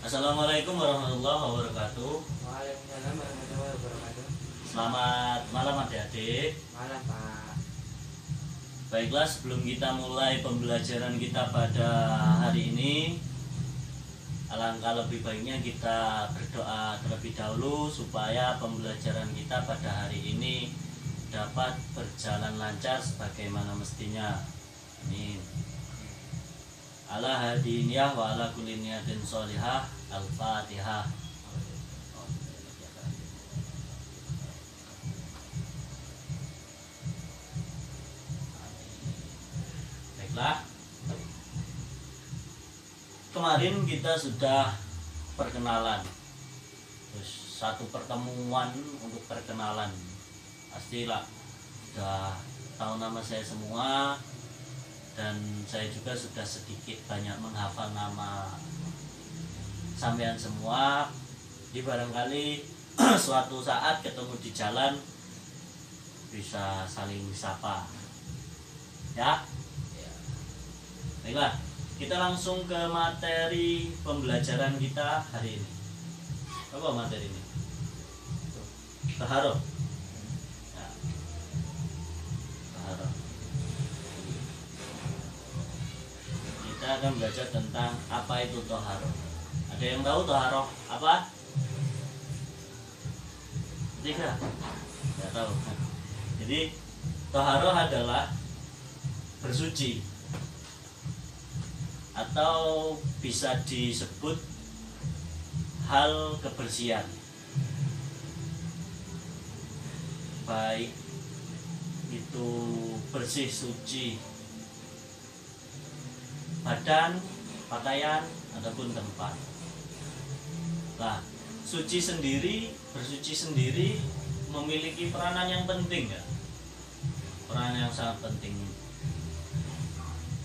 Assalamualaikum warahmatullahi wabarakatuh. Waalaikumsalam warahmatullahi wabarakatuh. Selamat malam adik-adik. Malam Pak. Baiklah, sebelum kita mulai pembelajaran kita pada hari ini, alangkah lebih baiknya kita berdoa terlebih dahulu supaya pembelajaran kita pada hari ini dapat berjalan lancar sebagaimana mestinya. Amin. Ala hadiniyah wa ala kulli niyatin sholihah. Al-Fatihah. Baiklah. Kemarin kita sudah perkenalan. Terus satu pertemuan untuk perkenalan. Pastilah sudah tahu nama saya semua, dan saya juga sudah sedikit banyak menghafal nama sampean semua. Di barangkali suatu saat ketemu di jalan bisa saling sapa ya. Baiklah, kita langsung ke materi pembelajaran kita hari ini. Apa materi ini? Taharah. Ya. Taharah. Kita akan belajar tentang apa itu taharah. Ada yang tahu taharah apa? Tidak? Tidak tahu. Jadi taharah adalah bersuci, atau bisa disebut hal kebersihan, baik itu bersih suci badan, pakaian, ataupun tempat. Nah, bersuci sendiri memiliki peranan yang penting ya. Peranan yang sangat penting.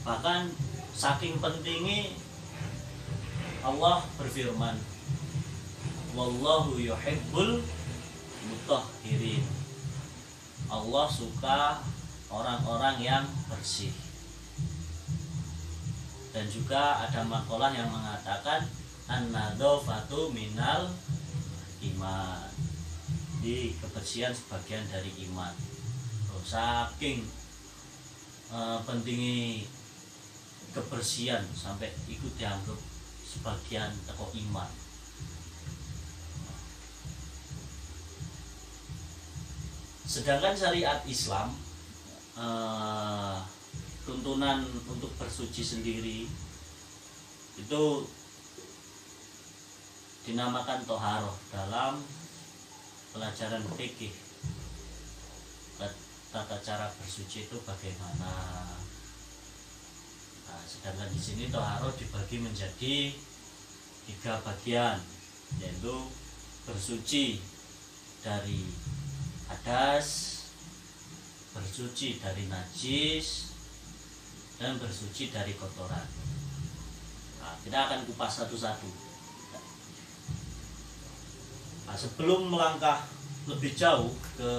Bahkan saking pentingnya Allah berfirman, wallahu yuhibbul mutahhirin. Allah suka orang-orang yang bersih. Dan juga ada makalah yang mengatakan an-nadzafatu minal iman. Di kebersihan sebagian dari iman. Saking pentingnya kebersihan sampai ikut dianggap sebagian teko iman. Sedangkan syariat Islam, tuntunan untuk bersuci sendiri itu dinamakan toharoh dalam pelajaran fikih. Tata cara bersuci itu bagaimana. Nah, sedangkan di sini toharoh dibagi menjadi 3 bagian, yaitu bersuci dari hadas, bersuci dari najis, dan bersuci dari kotoran. Nah, kita akan kupas satu-satu. Nah, sebelum melangkah lebih jauh ke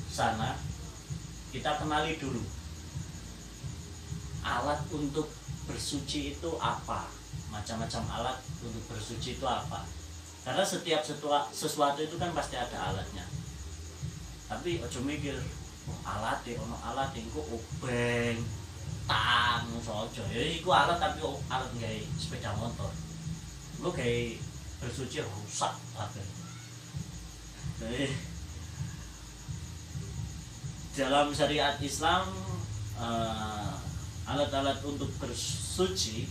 sana, kita kenali dulu alat untuk bersuci itu apa. Macam-macam alat untuk bersuci itu apa. Karena setiap sesuatu itu kan pasti ada alatnya. Tapi ojo mikir alat ono alat engko obeng tang saja. Ya iku alat, tapi alat gawe sepeda motor. Lu gawe bersuci rusak kabeh. Jadi dalam syariat Islam, alat-alat untuk bersuci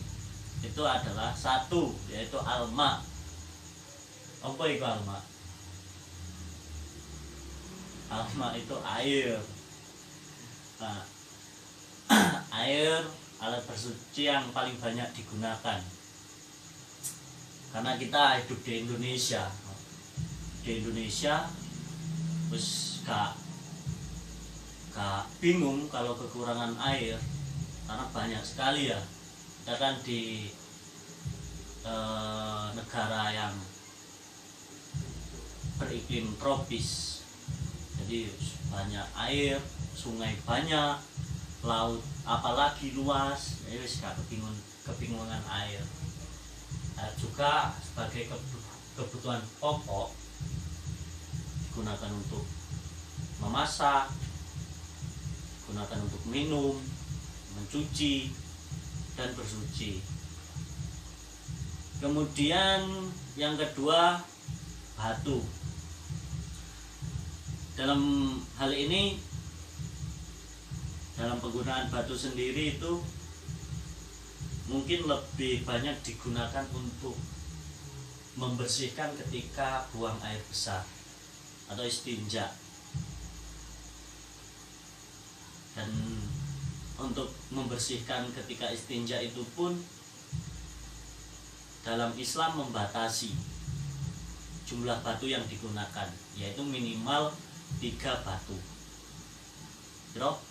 itu adalah satu, yaitu alma. Apa itu alma? Alma itu air. Nah, air alat bersuci yang paling banyak digunakan. Karena kita hidup di Indonesia. Di Indonesia terus gak bingung kalau kekurangan air, karena banyak sekali ya. Kita kan di negara yang beriklim tropis, jadi banyak air, sungai banyak, laut apalagi luas, ya wis gak kebingungan air. juga sebagai kebutuhan pokok, digunakan untuk memasak, digunakan untuk minum, mencuci, dan bersuci. Kemudian yang kedua, batu. Dalam hal ini, dalam penggunaan batu sendiri itu mungkin lebih banyak digunakan untuk membersihkan ketika buang air besar atau istinja. Dan untuk membersihkan ketika istinja itu pun dalam Islam membatasi jumlah batu yang digunakan, yaitu minimal 3 batu. Bro?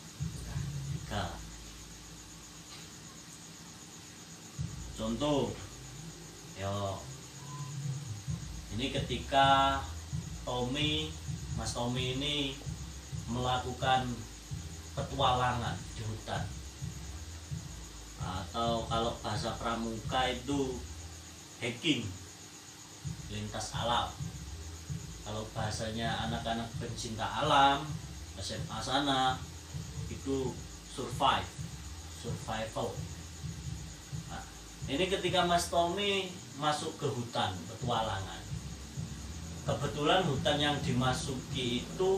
3. Contoh, ini ketika Mas Tommy ini melakukan petualangan di hutan, atau kalau bahasa pramuka itu hiking, lintas alam. Kalau bahasanya anak-anak pencinta alam SMA sana itu survival. Nah, ini ketika Mas Tommy masuk ke hutan petualangan, kebetulan hutan yang dimasuki itu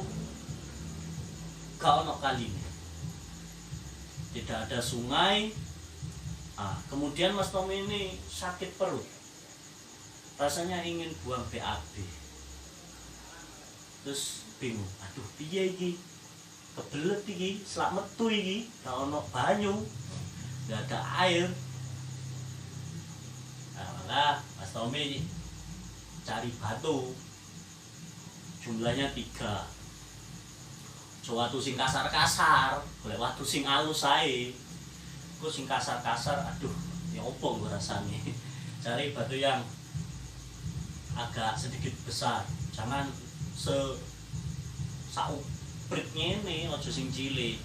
gak ono kalinya, tidak ada sungai. Kemudian Mas Tommy ini sakit perut, rasanya ingin buang BAB. Terus bingung, aduh piye iki, kebelet iki, selak metu iki, gak ono banyu, gak ada air. Maka Mas Tommy cari batu, jumlahnya 3. Watu sing kasar-kasar, golek watu sing alus ae. Kok sing kasar-kasar, aduh, ya opo gue rasanya. Cari batu yang agak sedikit besar, jangan saupritnya ini, ojo sing cilik.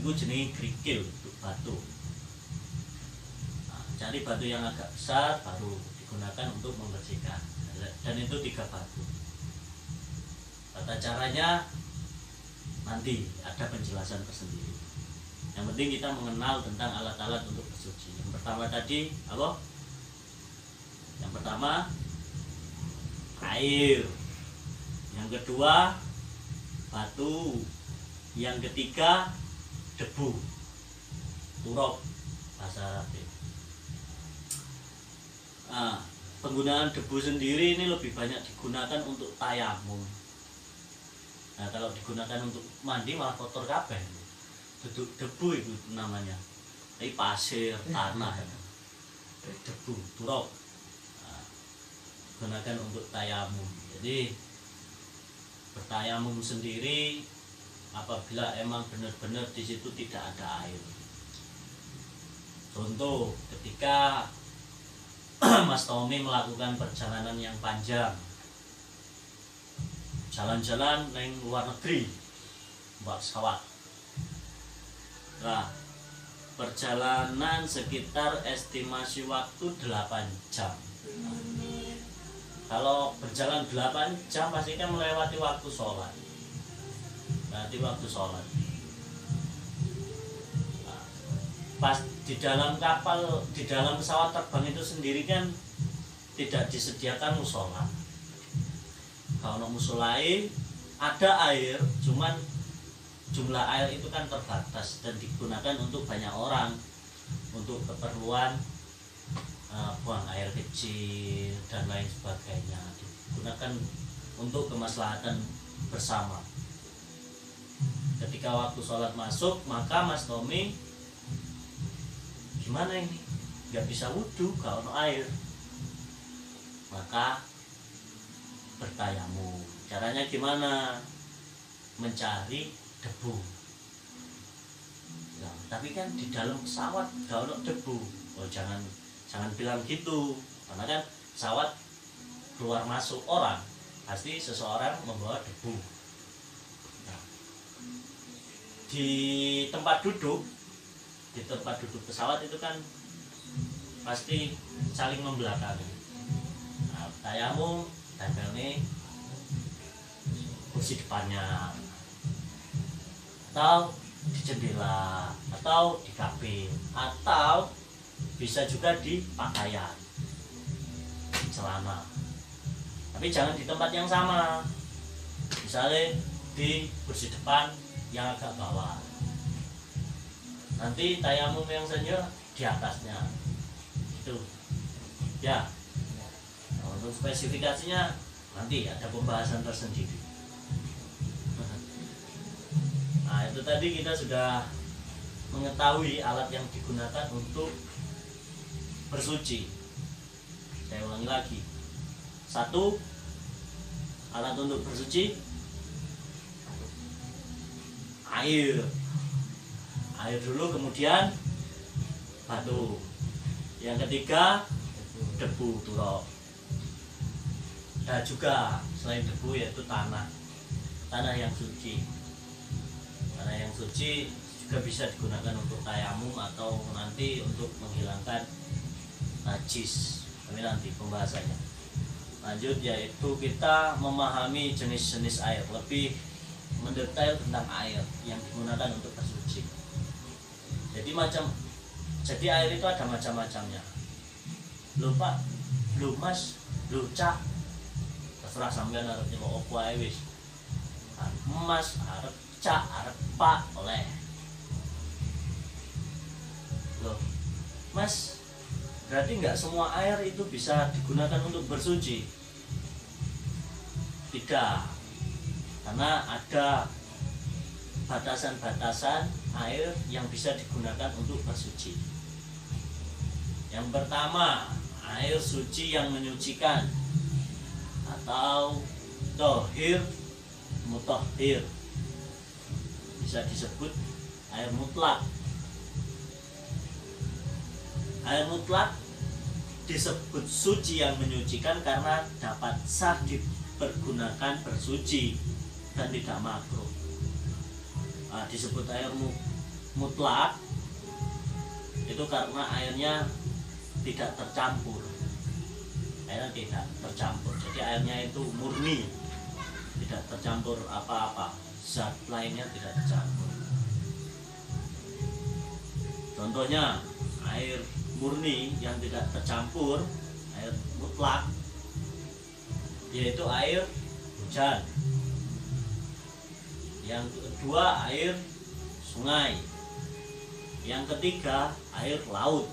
Iku jenenge krikil untuk batu. Nah, cari batu yang agak besar baru digunakan untuk membersihkan. Dan itu 3 batu. Tata caranya nanti ada penjelasan tersendiri. Yang penting kita mengenal tentang alat-alat untuk bersuci. Yang pertama tadi apa? Yang pertama air. Yang kedua batu. Yang ketiga debu, turab bahasa Arab. Penggunaan debu sendiri ini lebih banyak digunakan untuk tayamum. Nah, kalau digunakan untuk mandi malah kotor kabeh. Duduk debu itu namanya. Tapi pasir, tanah. Debu, turab. Digunakan untuk tayamum. Jadi bertayamum sendiri apabila emang benar-benar di situ tidak ada air. Contoh, ketika Mas Tommy melakukan perjalanan yang panjang, jalan-jalan neng luar negeri, mbak pesawat. Nah, perjalanan sekitar estimasi waktu 8 jam. Kalau berjalan 8 jam pasti kan melewati waktu sholat. Berarti waktu sholat. Nah, pas di dalam kapal, di dalam pesawat terbang itu sendiri kan tidak disediakan musola. Kalau musolai ada air, cuman jumlah air itu kan terbatas dan digunakan untuk banyak orang, untuk keperluan buang air kecil dan lain sebagainya, digunakan untuk kemaslahatan bersama. Ketika waktu sholat masuk, maka Mas Tommy gimana ini? Gak bisa wudhu, gak ada air, maka bertayamum. Caranya gimana? Mencari debu. Nah, tapi kan di dalam pesawat gak ada debu. Oh, jangan bilang gitu, karena kan pesawat keluar masuk orang, pasti seseorang membawa debu. Nah, di tempat duduk pesawat itu kan pasti saling membelakangi. Nah, tayamum tempelnya kursi depannya, atau di jendela, atau di kabin, atau bisa juga di pakaian, di celana. Tapi jangan di tempat yang sama, misalnya di kursi depan yang agak bawah, nanti tayamum yang senior di atasnya itu ya. Nah, untuk spesifikasinya nanti ada pembahasan tersendiri. Nah, itu tadi kita sudah mengetahui alat yang digunakan untuk bersuci. Saya ulangi lagi. 1, alat untuk bersuci air dulu, kemudian batu, yang ketiga debu turok, dan juga selain debu yaitu tanah yang suci. Tanah yang suci juga bisa digunakan untuk tayamum atau nanti untuk menghilangkan najis. Tapi nanti pembahasannya lanjut, yaitu kita memahami jenis-jenis air, lebih mendetail tentang air yang digunakan untuk bersuci. Jadi air itu ada macam-macamnya. Lho Pak, lho Mas, lho Cak, terserah sampean arep nyelok opo ae wis. Mas, arep Cak, arep Pak, oleh. Loh, Mas, berarti nggak semua air itu bisa digunakan untuk bersuci? Tidak, karena ada batasan-batasan air yang bisa digunakan untuk bersuci. Yang pertama, air suci yang menyucikan atau tohir mutahhir, bisa disebut air mutlak. Air mutlak disebut suci yang menyucikan karena dapat sah dipergunakan bersuci dan tidak makruh. Nah, disebut air mutlak itu karena airnya tidak tercampur. Airnya tidak tercampur, jadi airnya itu murni, tidak tercampur apa-apa, zat lainnya tidak tercampur. Contohnya air murni yang tidak tercampur, air mutlak, yaitu air hujan. Yang kedua air sungai. Yang ketiga air laut.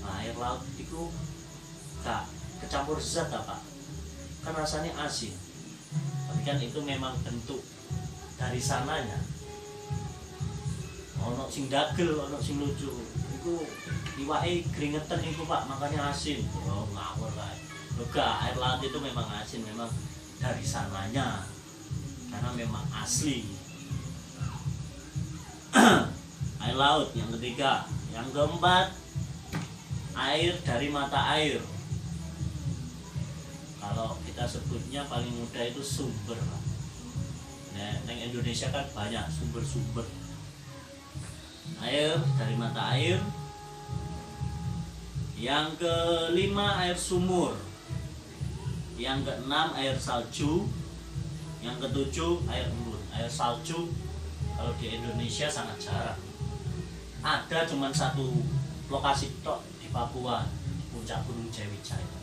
Nah, air laut itu gak kecampur zat apa, kan rasanya asin, tapi kan itu memang bentuk dari sananya. Ono sing dagel, ono sing lucu, itu iwake keringetan itu Pak, makanya asin. Oh ngawur lah. Enggak, air laut itu memang asin, memang dari sananya, karena memang asli. Air laut yang ketiga. Yang keempat, air dari mata air. Kalau kita sebutnya paling mudah itu sumber. Nah, di Indonesia kan banyak sumber-sumber air dari mata air. Yang kelima air sumur. Yang keenam air salju. Yang ketujuh air embun. Air salju kalau di Indonesia sangat jarang. Ada cuma satu lokasi tok di Papua, di puncak Gunung Jayawijaya.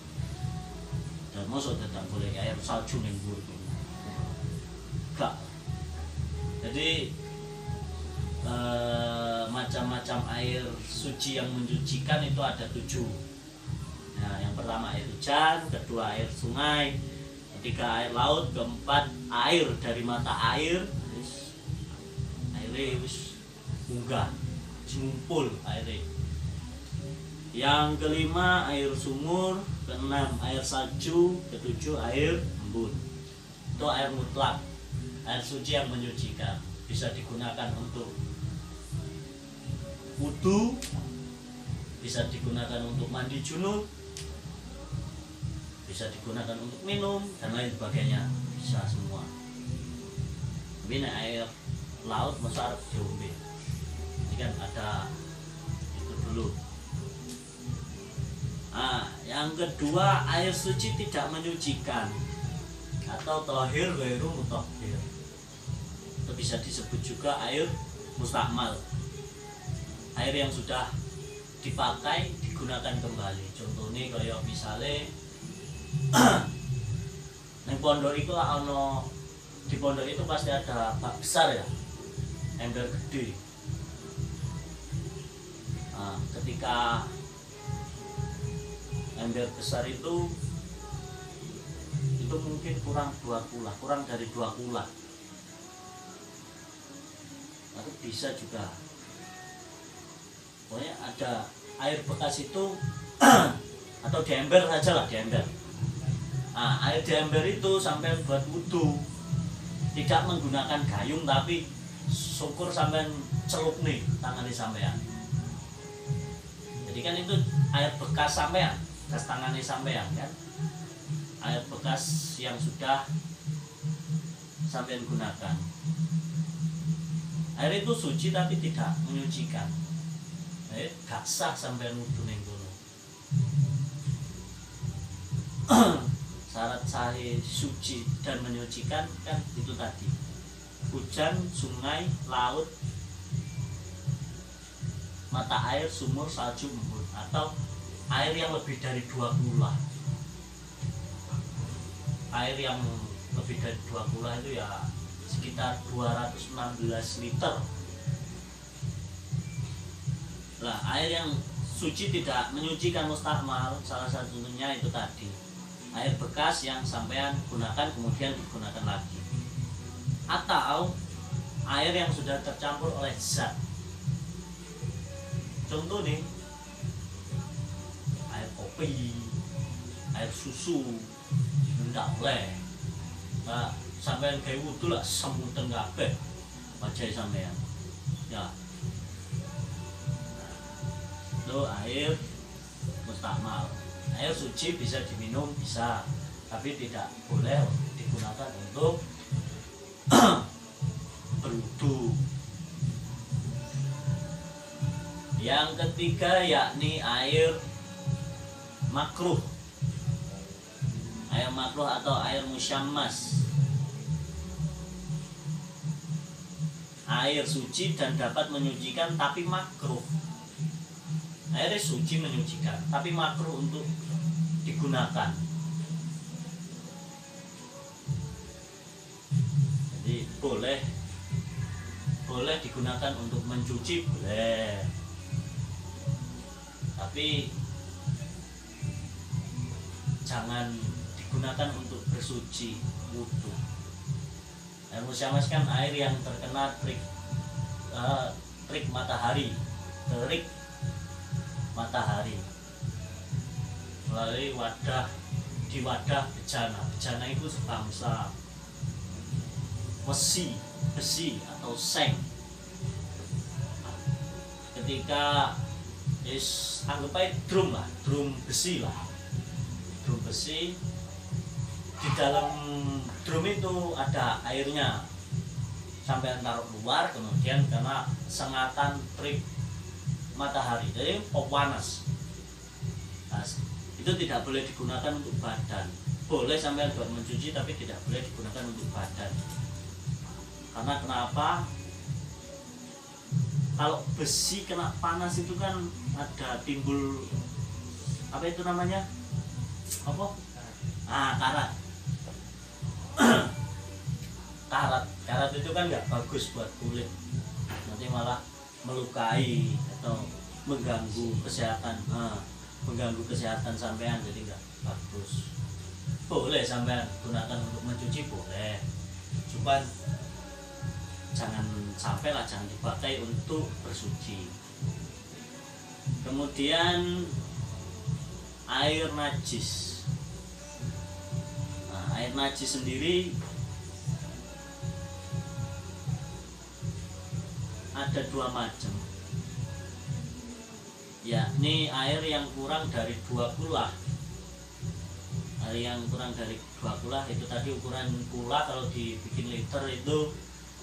Dan maksud tidak boleh air salju embun. Enggak. Jadi macam-macam air suci yang menyucikan itu ada 7. Nah, yang pertama air hujan, kedua air sungai, ketiga air laut, keempat air dari mata air. Airnya wis munggah, ngumpul airnya. Yang kelima air sumur, keenam air salju, ketujuh air embun. Itu air mutlak, air suci yang menyucikan, bisa digunakan untuk wudu, bisa digunakan untuk mandi junub, bisa digunakan untuk minum dan lain sebagainya, bisa semua. Tapi air laut masa harus diombe, jadi kan ada itu dulu Nah, yang kedua, air suci tidak menyucikan atau tahir ghairu mutahhir. Itu bisa disebut juga air mustakmal. Air yang sudah dipakai digunakan kembali. Contohnya kayak misalnya neng pondok itu ono, di pondok itu pasti ada bak besar ya, ember gede. Nah, ketika ember besar itu mungkin kurang dari 2 kula. Atau bisa juga. Pokoknya ada air bekas itu atau di ember saja lah, di ember. Nah, air di ember itu sampai buat wudhu, tidak menggunakan gayung, tapi syukur sampai celup nih tangan sampean. Jadi kan itu air bekas sampean, bekas tangannya sampean kan, air bekas yang sudah sampean gunakan. Air itu suci tapi tidak menyucikan. Gak sah sampean wudhu ning kono. Syarat sahih suci dan menyucikan kan itu tadi, hujan, sungai, laut, mata air, sumur, salju, embun, atau air yang lebih dari 2 kula. Air yang lebih dari 2 kula itu ya sekitar 216 liter. Nah, air yang suci tidak menyucikan mustakmal, salah satunya itu tadi, air bekas yang sampean gunakan kemudian digunakan lagi, atau air yang sudah tercampur oleh zat. Contoh nih, air kopi, air susu, ndak boleh. Nah, sampean kayak wudhu lah semutan kabeh wajah sampean. Ya. Itu air mustakmal. Air suci bisa diminum, bisa, tapi tidak boleh digunakan untuk berwudu. Yang ketiga yakni air makruh. Air makruh atau air musyammas. Air suci dan dapat menyucikan tapi makruh. Air suci menyucikan tapi makruh untuk digunakan. Jadi boleh digunakan untuk mencuci, boleh, tapi jangan digunakan untuk bersuci wudu. Air musyammas kan air yang terkena terik matahari, melalui wadah bejana itu sebangsa besi atau seng. Ketika anggap aja drum besi, di dalam drum itu ada airnya, sampai taruh luar, kemudian karena sengatan terik matahari jadi panas. Nah, itu tidak boleh digunakan untuk badan. Boleh sampai buat mencuci tapi tidak boleh digunakan untuk badan. Karena kenapa? Kalau besi kena panas itu kan ada timbul apa itu namanya? Karat. Karat itu kan nggak bagus buat kulit. Nanti malah melukai atau mengganggu kesehatan sampean, jadi nggak bagus. Boleh sampean gunakan untuk mencuci, boleh, cuman jangan dipakai untuk bersuci. Kemudian air najis. Nah, air najis sendiri ada 2 macam, yakni air yang kurang dari 2 kula. Air yang kurang dari 2 kula itu tadi, ukuran kula kalau dibikin liter itu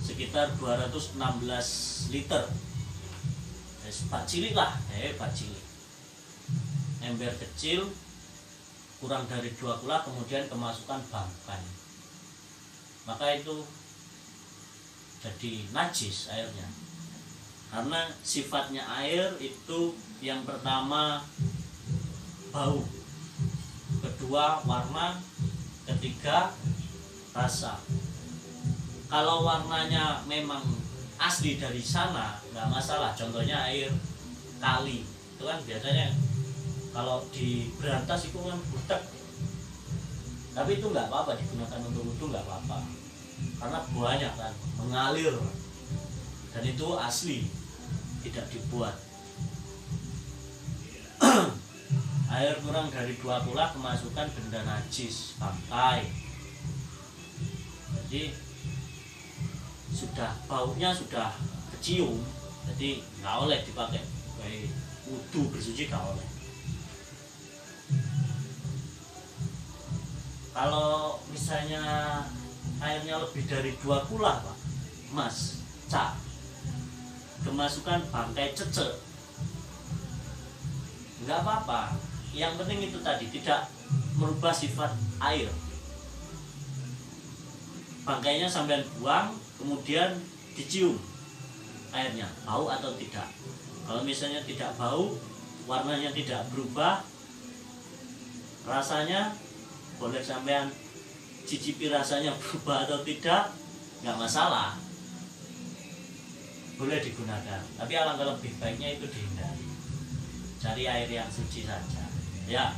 sekitar 216 liter. Bak cilik lah, bak cilik. ember kecil kurang dari 2 kula kemudian kemasukan bangkai, maka itu jadi najis airnya. Karena sifatnya air itu yang pertama bau, kedua warna, ketiga rasa. Kalau warnanya memang asli dari sana nggak masalah, contohnya air kali itu kan biasanya kalau di berantas itu kan butek, tapi itu nggak apa-apa digunakan untuk wudhu, nggak apa-apa karena buahnya kan mengalir dan itu asli, tidak dibuat. Air kurang dari 2 kula kemasukan benda najis, bangkai, jadi sudah baunya sudah kecium, jadi nggak oleh dipakai kayak wudhu bersuci, nggak oleh. Kalau misalnya airnya lebih dari 2 kula Pak Mas Cak, kemasukan bangkai cecek, nggak apa-apa, yang penting itu tadi tidak merubah sifat air. Bangkainya sampean buang kemudian dicium airnya bau atau tidak. Kalau misalnya tidak bau, warnanya tidak berubah, rasanya boleh sampean cicipi rasanya berubah atau tidak, nggak masalah, boleh digunakan. Tapi alangkah lebih baiknya itu dihindari, cari air yang suci saja ya.